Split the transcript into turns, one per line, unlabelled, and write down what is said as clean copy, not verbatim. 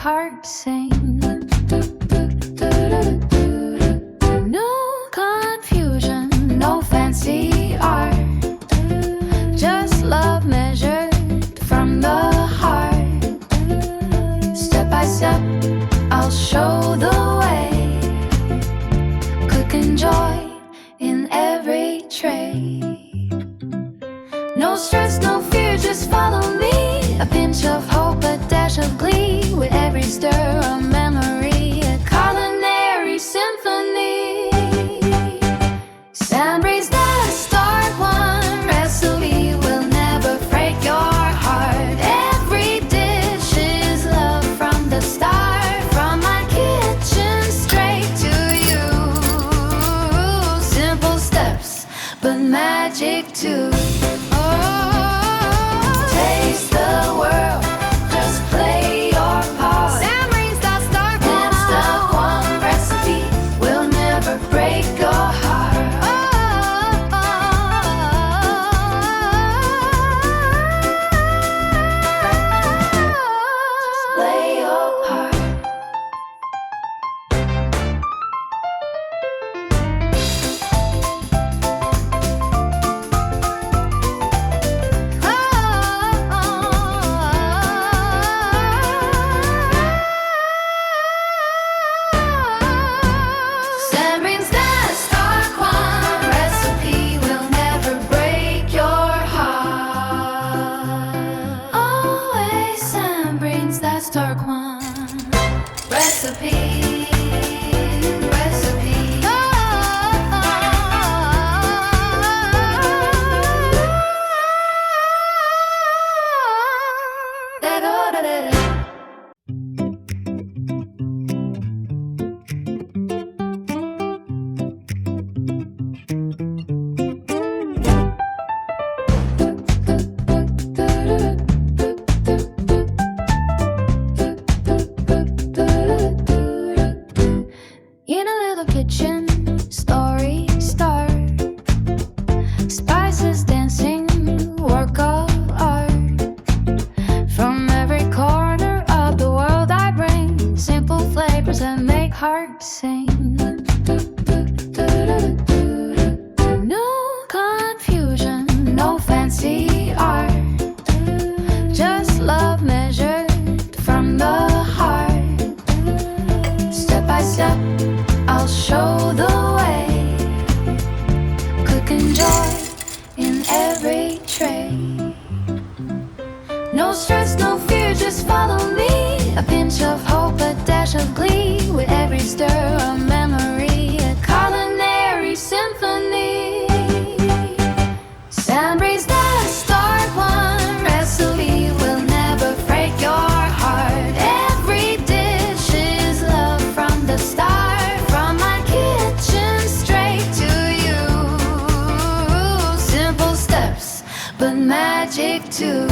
heart sing. No confusion, no fancy art, just love measured from the heart. Step by step, I'll show the way. Cooking joy in every tray. No stress, no fear, just follow me. A pinch of hope, a dash of glee. With every stir, a memory, a culinary symphony. Samreen's the start one. Recipe will never break your heart. Every dish is love from the start. From my kitchen straight to you. Simple steps, but magic too. Taste the world, just play your part. Samreen's the start one. It's the one recipe will never break your heart. Just play your part. Samreen's the star one. Recipe will never break your heart. Always Samreen's the star one. Recipe. In a little kitchen, story start. Spices dancing, work of art. From every corner of the world I bring simple flavors that make hearts sing. No confusion, no fancy art, just love measured from the heart. Step by step, I'll show the way. Cooking joy in every tray. No stress, no fear, just follow me. A pinch of hope, a dash of glee. With every stir, a memory, a culinary symphony. Samreen's the start one. Recipe will never break your heart. Every dish is love from the start. From my kitchen straight to you. Simple steps, but magic too.